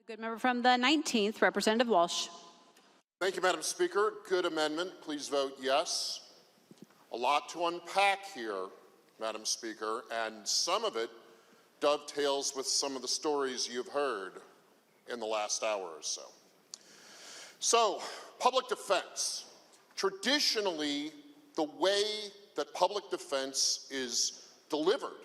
Good member from the 19th, Representative Walsh. Thank you, Madam Speaker. Good amendment. Please vote yes. A lot to unpack here, Madam Speaker, and some of it dovetails with some of the stories you've heard in the last hour or so. So, public defense. Traditionally, the way that public defense is delivered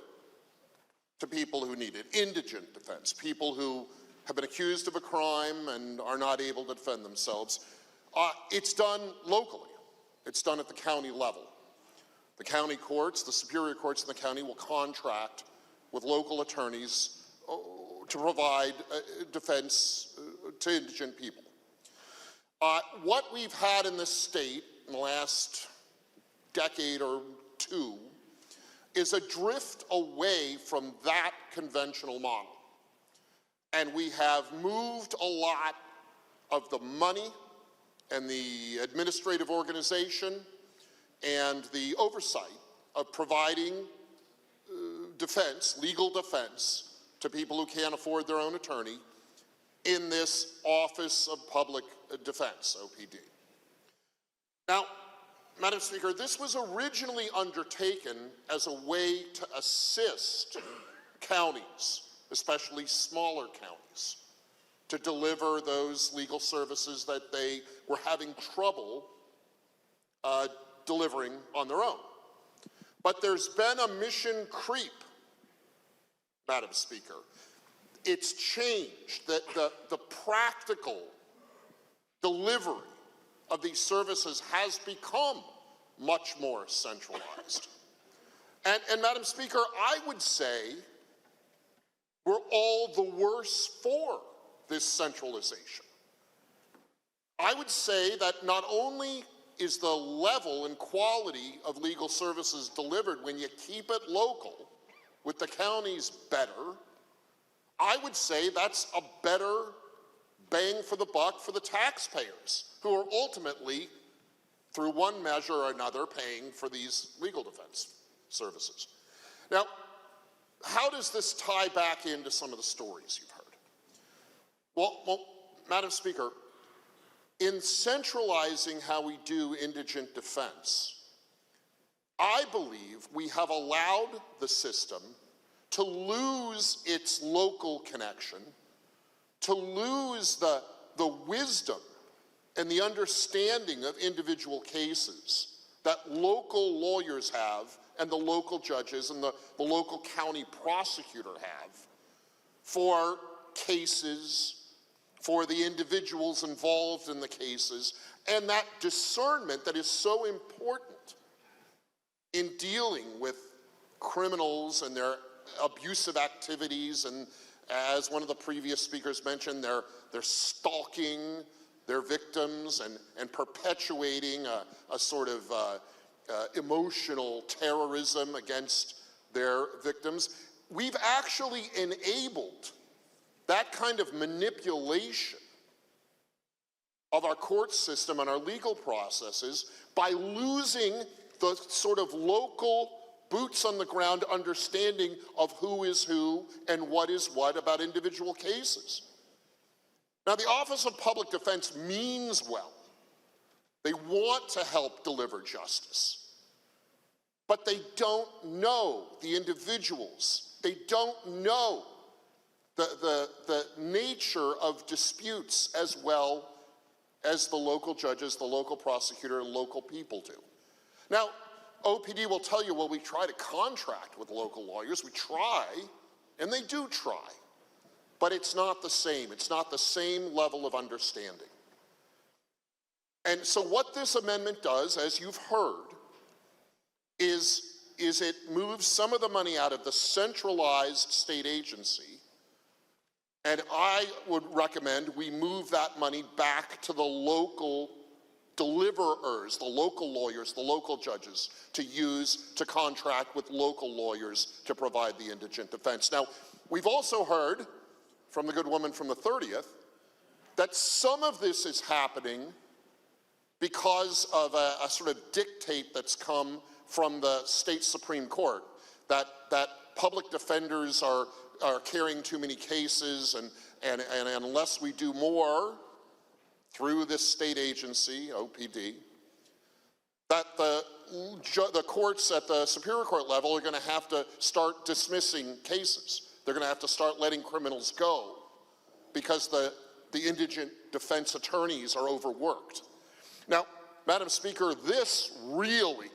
to people who need it, indigent defense, people who have been accused of a crime and are not able to defend themselves, it's done locally. It's done at the county level. The county courts, the superior courts in the county will contract with local attorneys to provide defense to indigent people. What we've had in this state in the last decade or two is a drift away from that conventional model. And we have moved a lot of the money and the administrative organization and the oversight of providing defense, legal defense, to people who can't afford their own attorney in this Office of Public Defense, OPD. Now, Madam Speaker, this was originally undertaken as a way to assist counties, especially smaller counties, to deliver those legal services that they were having trouble delivering on their own. But there's been a mission creep, Madam Speaker. It's changed. The practical delivery of these services has become much more centralized. And Madam Speaker, I would say we're all the worse for this centralization. I would say that not only is the level and quality of legal services delivered when you keep it local with the counties better, I would say that's a better bang for the buck for the taxpayers, who are ultimately, through one measure or another, paying for these legal defense services. Now, how does this tie back into some of the stories you've heard? Well, Madam Speaker, in centralizing how we do indigent defense, I believe we have allowed the system to lose its local connection, to lose the wisdom and the understanding of individual cases that local lawyers have and the local judges and the local county prosecutor have for cases, for the individuals involved in the cases, and that discernment that is so important in dealing with criminals and their abusive activities, and as one of the previous speakers mentioned, they're stalking their victims and perpetuating a sort of emotional terrorism against their victims. We've actually enabled that kind of manipulation of our court system and our legal processes by losing the sort of local boots on the ground understanding of who is who and what is what about individual cases. Now, the Office of Public Defense means well. They want to help deliver justice, but they don't know the individuals. They don't know the nature of disputes as well as the local judges, the local prosecutor, and local people do. Now, OPD will tell you, well, we try to contract with local lawyers. We try, and they do try, but it's not the same. It's not the same level of understanding. And so what this amendment does, as you've heard, is it moves some of the money out of the centralized state agency, and I would recommend we move that money back to the local deliverers, the local lawyers, the local judges, to use to contract with local lawyers to provide the indigent defense. Now, we've also heard from the good woman from the 30th that some of this is happening because of a sort of dictate that's come from the state Supreme Court, that public defenders are carrying too many cases and unless we do more through this state agency, OPD, that the courts at the Superior Court level are going to have to start dismissing cases. They're going to have to start letting criminals go because the indigent defense attorneys are overworked. Now, Madam Speaker, this really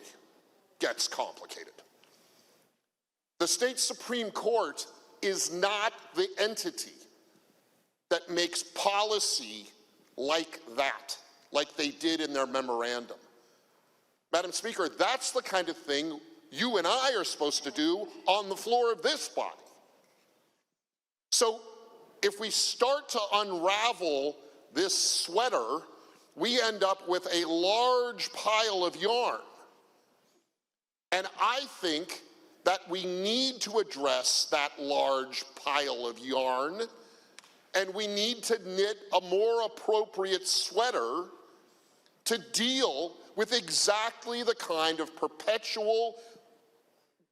gets complicated. The state Supreme Court is not the entity that makes policy like that, like they did in their memorandum. Madam Speaker, that's the kind of thing you and I are supposed to do on the floor of this body. So if we start to unravel this sweater, we end up with a large pile of yarn. And I think that we need to address that large pile of yarn, and we need to knit a more appropriate sweater to deal with exactly the kind of perpetual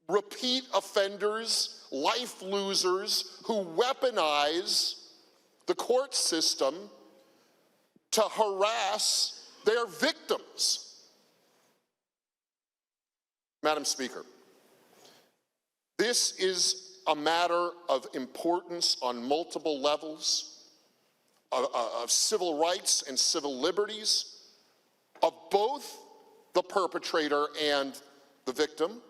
repeat offenders, life losers who weaponize the court system to harass their victims. Madam Speaker, this is a matter of importance on multiple levels of civil rights and civil liberties of both the perpetrator and the victim.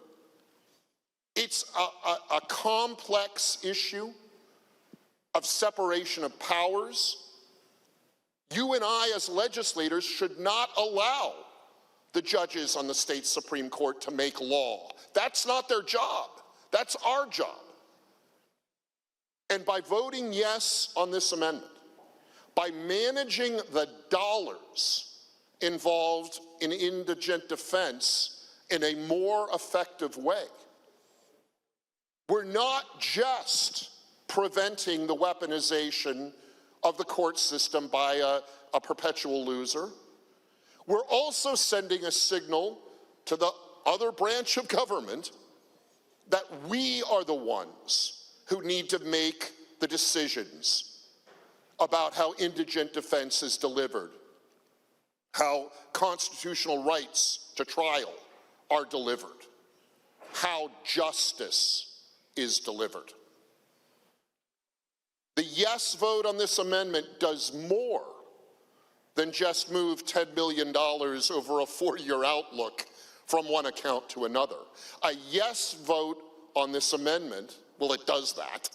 It's a complex issue of separation of powers. You and I as legislators should not allow the judges on the state Supreme Court to make law. That's not their job. That's our job. And by voting yes on this amendment, by managing the dollars involved in indigent defense in a more effective way, we're not just preventing the weaponization of the court system by a perpetual loser. We're also sending a signal to the other branch of government that we are the ones who need to make the decisions about how indigent defense is delivered, how constitutional rights to trial are delivered, how justice is delivered. The yes vote on this amendment does more than just move $10 million over a 4-year outlook from one account to another. A yes vote on this amendment, well, it does that,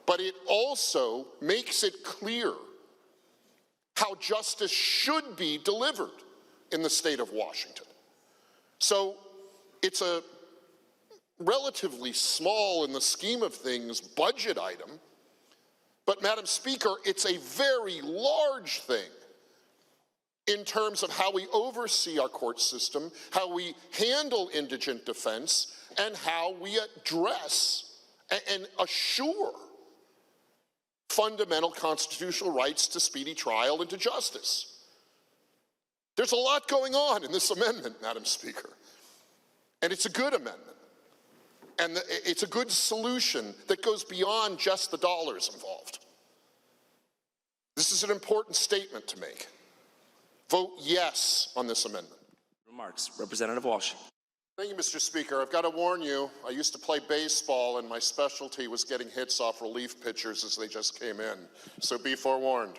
but it also makes it clear how justice should be delivered in the state of Washington. So it's a relatively small, in the scheme of things, budget item, but Madam Speaker, it's a very large thing in terms of how we oversee our court system, how we handle indigent defense, and how we address and assure fundamental constitutional rights to speedy trial and to justice. There's a lot going on in this amendment, Madam Speaker, and it's a good amendment. And it's a good solution that goes beyond just the dollars involved. This is an important statement to make. Vote yes on this amendment. Remarks, Representative Walsh. Thank you, Mr. Speaker. I've got to warn you, I used to play baseball and my specialty was getting hits off relief pitchers as they just came in. So be forewarned.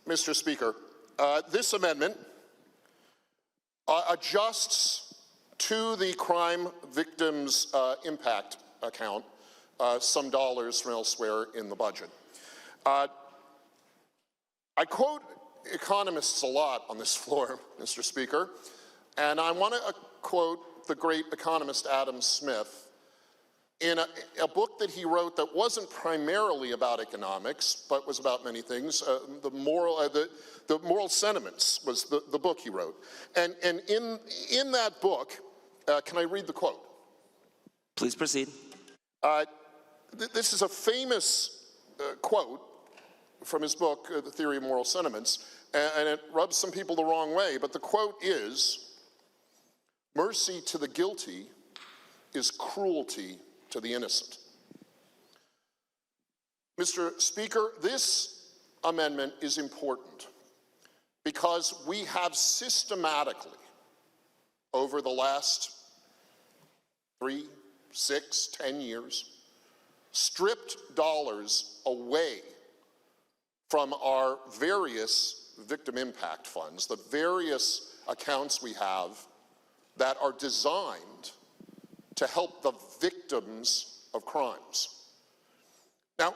Mr. Speaker, this amendment adjusts to the crime victims impact account some dollars from elsewhere in the budget. I quote economists a lot on this floor, Mr. Speaker, and I want to quote the great economist Adam Smith in a book that he wrote that wasn't primarily about economics, but was about many things. The Moral Sentiments was the book he wrote. And in that book, can I read the quote? Please proceed. This is a famous quote from his book, The Theory of Moral Sentiments, and it rubs some people the wrong way, but the quote is, "Mercy to the guilty is cruelty to the innocent." Mr. Speaker, this amendment is important because we have systematically, over the last 3, 6, 10 years, stripped dollars away from our various victim impact funds, the various accounts we have that are designed to help the victims of crimes. Now,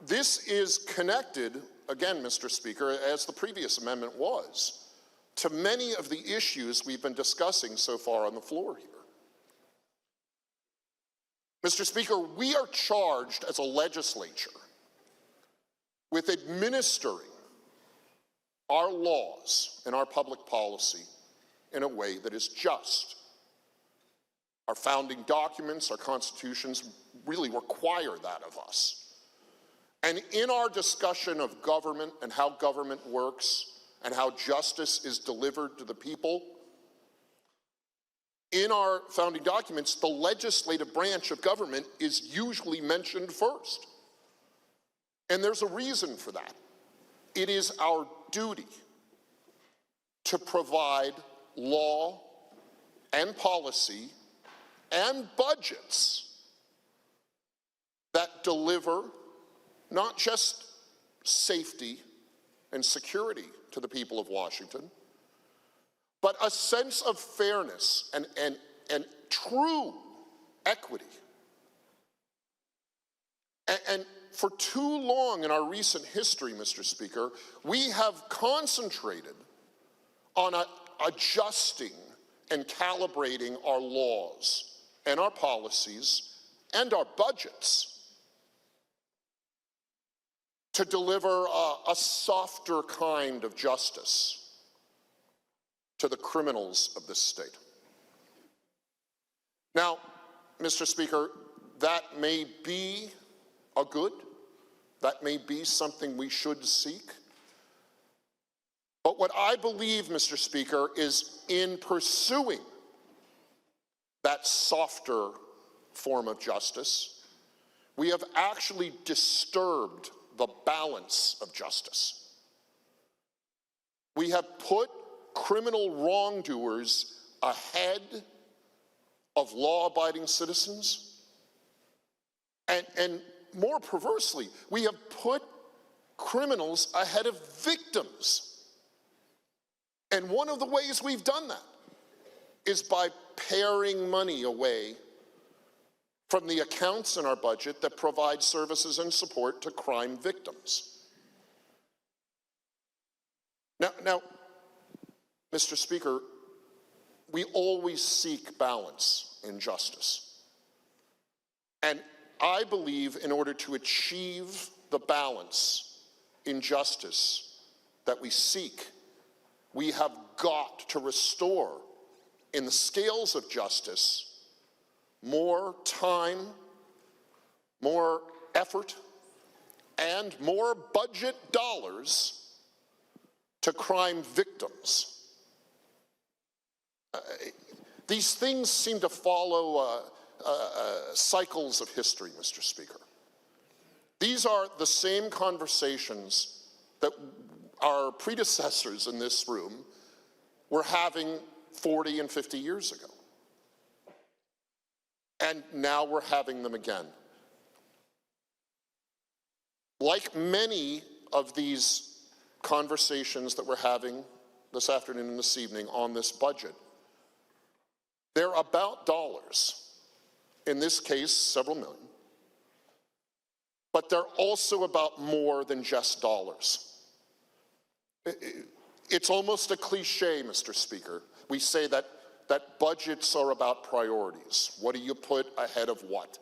this is connected, again, Mr. Speaker, as the previous amendment was, to many of the issues we've been discussing so far on the floor here. Mr. Speaker, we are charged as a legislature with administering our laws and our public policy in a way that is just. Our founding documents, our constitutions really require that of us. And in our discussion of government and how government works and how justice is delivered to the people, in our founding documents, the legislative branch of government is usually mentioned first. And there's a reason for that. It is our duty to provide law and policy and budgets that deliver not just safety and security to the people of Washington, but a sense of fairness and true equity. And for too long in our recent history, Mr. Speaker, we have concentrated on adjusting and calibrating our laws and our policies and our budgets to deliver a softer kind of justice to the criminals of this state. Now, Mr. Speaker, that may be a good, that may be something we should seek. But what I believe, Mr. Speaker, is in pursuing that softer form of justice, we have actually disturbed the balance of justice. We have put criminal wrongdoers ahead of law-abiding citizens, and more perversely, we have put criminals ahead of victims. And one of the ways we've done that is by paring money away from the accounts in our budget that provide services and support to crime victims. Now, Mr. Speaker, we always seek balance in justice. And I believe in order to achieve the balance in justice that we seek, we have got to restore in the scales of justice more time, more effort, and more budget dollars to crime victims. These things seem to follow cycles of history, Mr. Speaker. These are the same conversations that our predecessors in this room were having 40 and 50 years ago. And now we're having them again. Like many of these conversations that we're having this afternoon and this evening on this budget, they're about dollars. In this case, several million. But they're also about more than just dollars. It's almost a cliche, Mr. Speaker. We say that budgets are about priorities. What do you put ahead of what?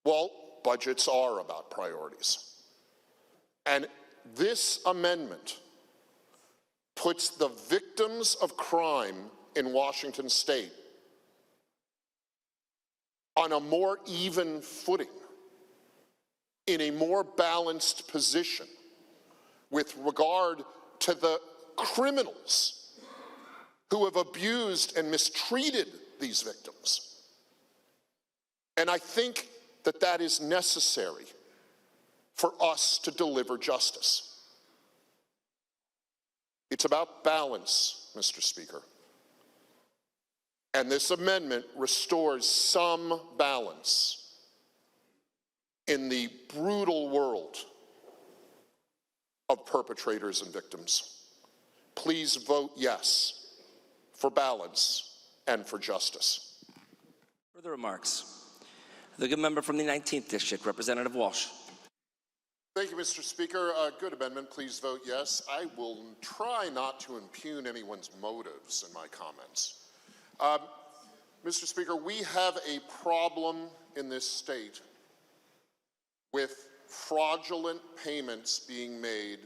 Well, budgets are about priorities. And this amendment puts the victims of crime in Washington state on a more even footing, in a more balanced position with regard to the criminals who have abused and mistreated these victims. And I think that that is necessary for us to deliver justice. It's about balance, Mr. Speaker. And this amendment restores some balance in the brutal world of perpetrators and victims. Please vote yes for balance and for justice. Further remarks. The good member from the 19th District, Representative Walsh. Thank you, Mr. Speaker. Good amendment. Please vote yes. I will try not to impugn anyone's motives in my comments. Mr. Speaker, we have a problem in this state with fraudulent payments being made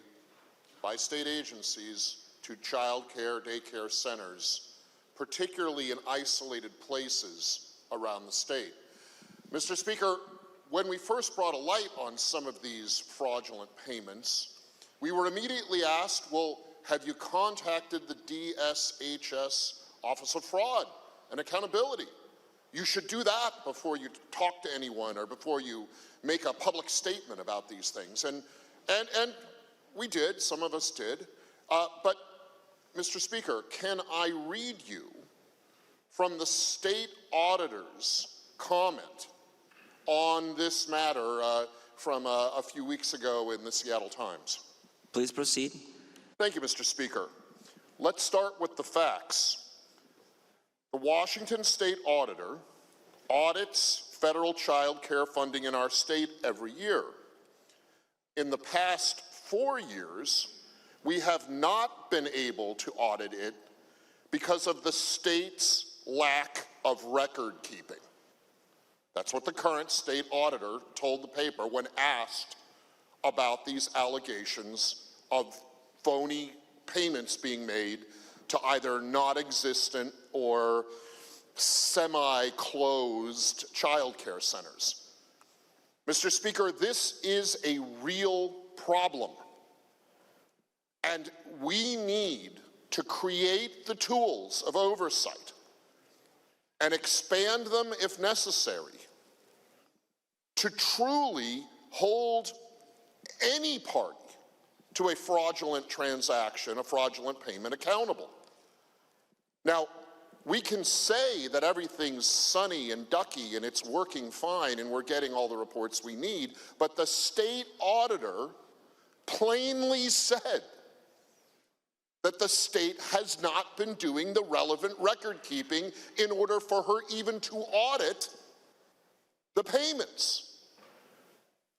by state agencies to child care, daycare centers, particularly in isolated places around the state. Mr. Speaker, when we first brought a light on some of these fraudulent payments, we were immediately asked, well, have you contacted the DSHS Office of Fraud and Accountability? You should do that before you talk to anyone or before you make a public statement about these things. And we did, some of us did. But, Mr. Speaker, can I read you from the state auditor's comment on this matter from a few weeks ago in the Seattle Times? Please proceed. Thank you, Mr. Speaker. Let's start with the facts. The Washington State Auditor audits federal child care funding in our state every year. In the past 4 years, we have not been able to audit it because of the state's lack of record keeping. That's what the current state auditor told the paper when asked about these allegations of phony payments being made to either non-existent or semi-closed child care centers. Mr. Speaker, this is a real problem. And we need to create the tools of oversight and expand them if necessary to truly hold any party to a fraudulent transaction, a fraudulent payment accountable. Now, we can say that everything's sunny and ducky and it's working fine and we're getting all the reports we need, but the state auditor plainly said that the state has not been doing the relevant record keeping in order for her even to audit the payments.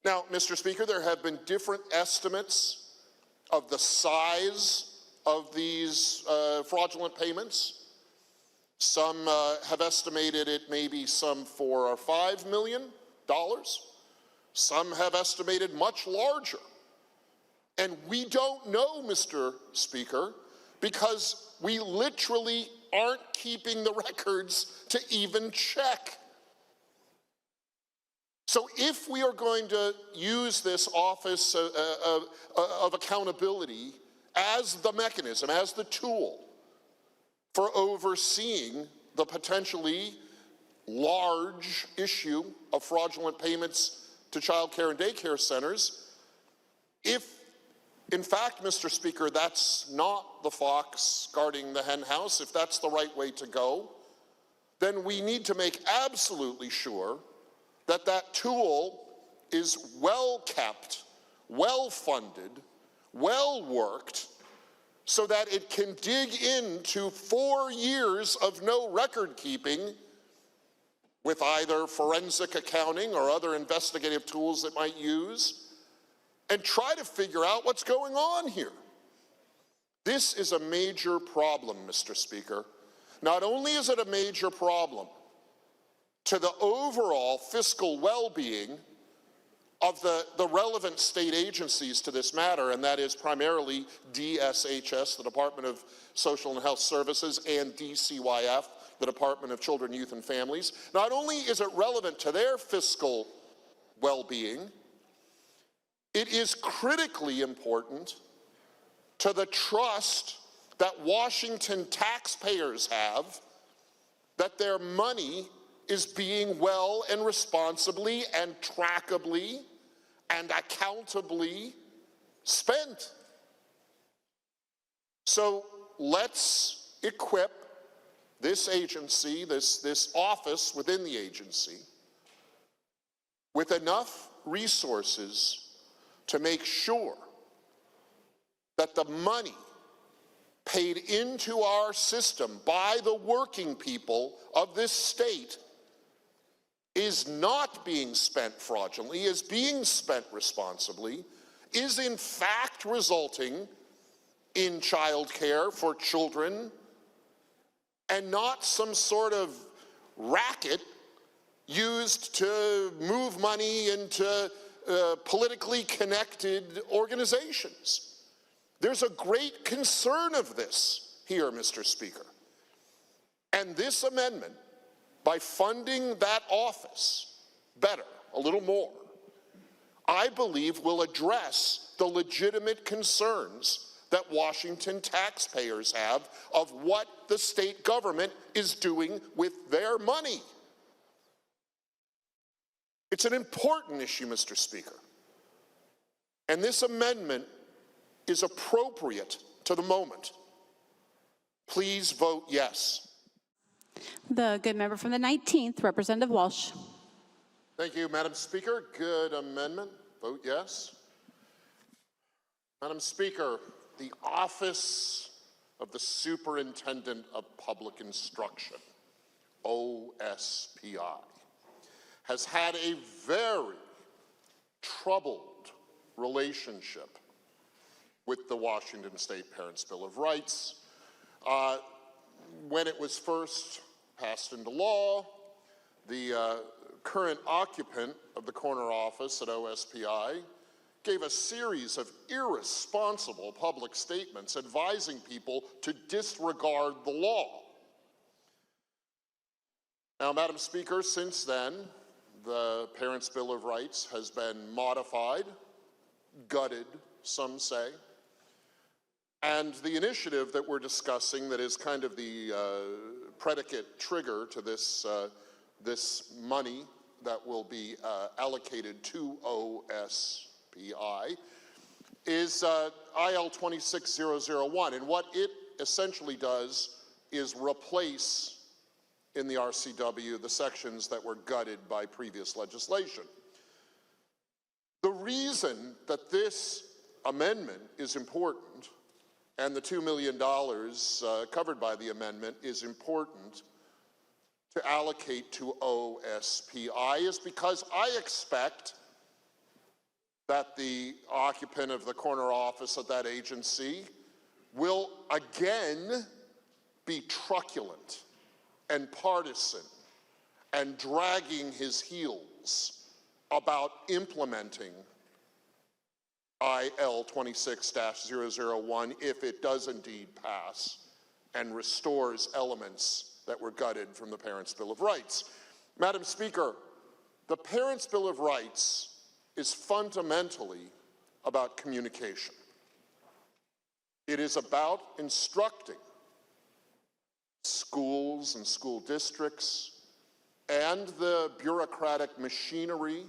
Now, Mr. Speaker, there have been different estimates of the size of these fraudulent payments. Some have estimated it maybe some $4 or $5 million. Some have estimated much larger. And we don't know, Mr. Speaker, because we literally aren't keeping the records to even check. So if we are going to use this Office of Accountability as the mechanism, as the tool for overseeing the potentially large issue of fraudulent payments to child care and daycare centers, if in fact, Mr. Speaker, that's not the fox guarding the hen house, if that's the right way to go, then we need to make absolutely sure that that tool is well kept, well funded, well worked, so that it can dig into 4 years of no record keeping with either forensic accounting or other investigative tools it might use, and try to figure out what's going on here. This is a major problem, Mr. Speaker. Not only is it a major problem to the overall fiscal well-being of the relevant state agencies to this matter, and that is primarily DSHS, the Department of Social and Health Services, and DCYF, the Department of Children, Youth, and Families. Not only is it relevant to their fiscal well-being, it is critically important to the trust that Washington taxpayers have that their money is being well and responsibly and trackably and accountably spent. So let's equip this agency, this office within the agency, with enough resources to make sure that the money paid into our system by the working people of this state is not being spent fraudulently, is being spent responsibly, is in fact resulting in child care for children, and not some sort of racket used to move money into politically connected organizations. There's a great concern of this here, Mr. Speaker. And this amendment, by funding that office better, a little more, I believe will address the legitimate concerns that Washington taxpayers have of what the state government is doing with their money. It's an important issue, Mr. Speaker. And this amendment is appropriate to the moment. Please vote yes. The good member from the 19th, Representative Walsh. Thank you, Madam Speaker. Good amendment. Vote yes. Madam Speaker, the Office of the Superintendent of Public Instruction, OSPI, has had a very troubled relationship with the Washington State Parents' Bill of Rights. When it was first passed into law, the current occupant of the corner office at OSPI gave a series of irresponsible public statements advising people to disregard the law. Now, Madam Speaker, since then, the Parents' Bill of Rights has been modified, gutted, some say, and the initiative that we're discussing that is kind of the predicate trigger to this, this money that will be allocated to OSPI is IL 26001. And what it essentially does is replace in the RCW the sections that were gutted by previous legislation. The reason that this amendment is important and the $2 million covered by the amendment is important to allocate to OSPI is because I expect that the occupant of the corner office of that agency will again be truculent and partisan and dragging his heels about implementing IL 26-001 if it does indeed pass and restores elements that were gutted from the Parents' Bill of Rights. Madam Speaker, the Parents' Bill of Rights is fundamentally about communication. It is about instructing schools and school districts and the bureaucratic machinery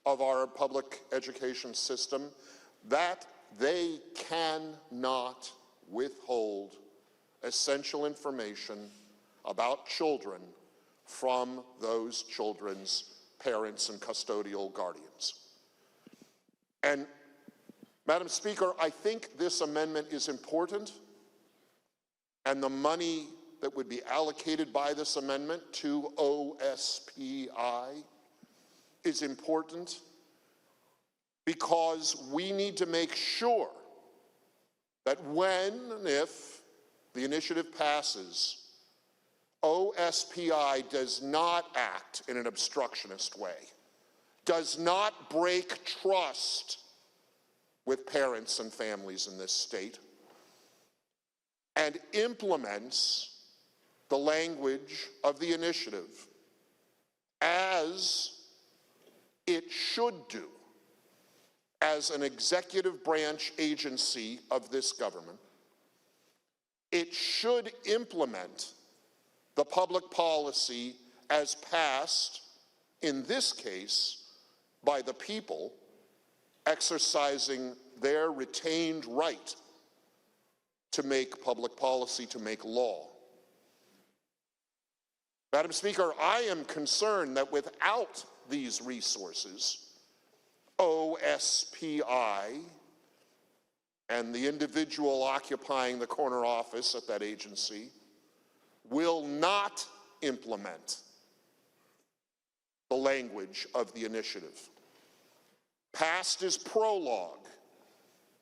of our public education system that they cannot withhold essential information about children from those children's parents and custodial guardians. And Madam Speaker, I think this amendment is important, and the money that would be allocated by this amendment to OSPI is important because we need to make sure that when and if the initiative passes, OSPI does not act in an obstructionist way, does not break trust with parents and families in this state, and implements the language of the initiative as it should do as an executive branch agency of this government. It should implement the public policy as passed, in this case, by the people exercising their retained right to make public policy, to make law. Madam Speaker, I am concerned that without these resources, OSPI and the individual occupying the corner office at that agency will not implement the language of the initiative. Past is prologue,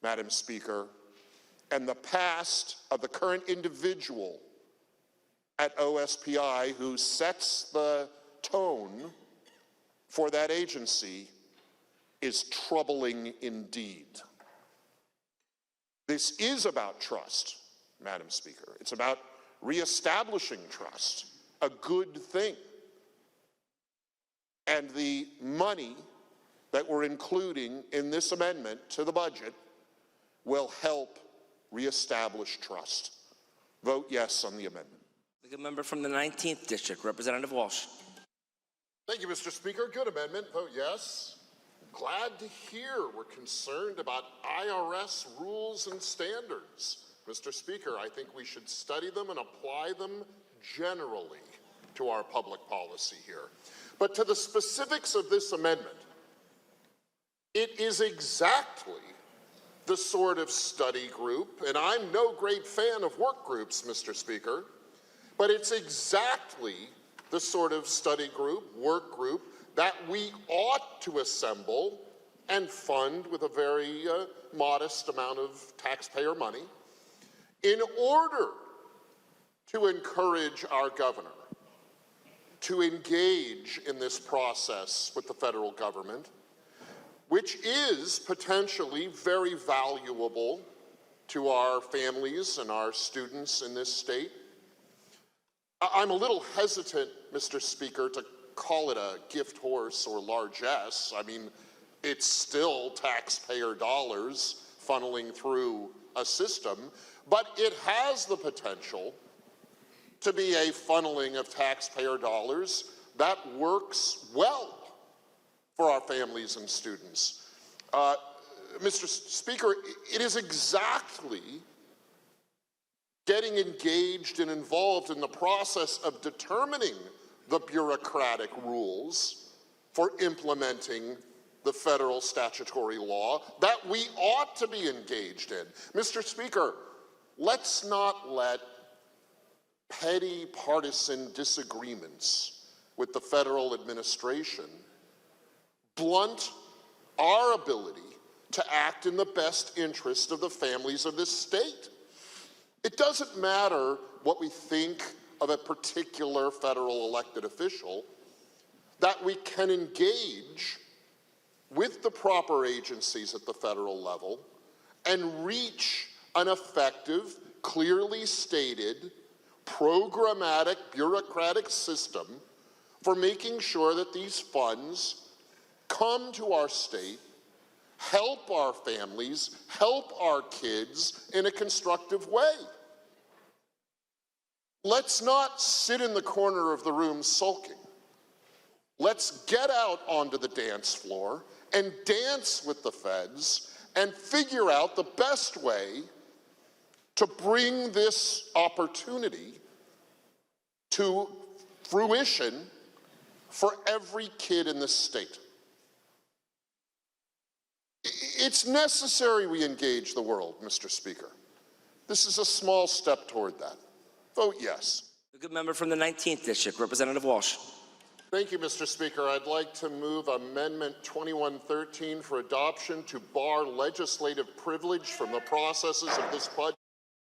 Madam Speaker, and the past of the current individual at OSPI who sets the tone for that agency is troubling indeed. This is about trust, Madam Speaker. It's about reestablishing trust, a good thing. And the money that we're including in this amendment to the budget will help reestablish trust. Vote yes on the amendment. The good member from the 19th District, Representative Walsh. Thank you, Mr. Speaker. Good amendment. Vote yes. Glad to hear we're concerned about IRS rules and standards. Mr. Speaker, I think we should study them and apply them generally to our public policy here. But to the specifics of this amendment, it is exactly the sort of study group, and I'm no great fan of work groups, Mr. Speaker, but it's exactly the sort of study group, work group, that we ought to assemble and fund with a very modest amount of taxpayer money in order to encourage our governor to engage in this process with the federal government, which is potentially very valuable to our families and our students in this state. I'm a little hesitant, Mr. Speaker, to call it a gift horse or largesse. I mean, it's still taxpayer dollars funneling through a system, but it has the potential to be a funneling of taxpayer dollars that works well for our families and students. Mr. Speaker, it is exactly getting engaged and involved in the process of determining the bureaucratic rules for implementing the federal statutory law that we ought to be engaged in. Mr. Speaker, let's not let petty partisan disagreements with the federal administration blunt our ability to act in the best interest of the families of this state. It doesn't matter what we think of a particular federal elected official, that we can engage with the proper agencies at the federal level and reach an effective, clearly stated, programmatic, bureaucratic system for making sure that these funds come to our state, help our families, help our kids in a constructive way. Let's not sit in the corner of the room sulking. Let's get out onto the dance floor and dance with the feds and figure out the best way to bring this opportunity to fruition for every kid in this state. It's necessary we engage the world, Mr. Speaker. This is a small step toward that. Vote yes. The good member from the 19th District, Representative Walsh. Thank you, Mr. Speaker. I'd like to move Amendment 2113 for adoption to bar legislative privilege from the processes of this budget.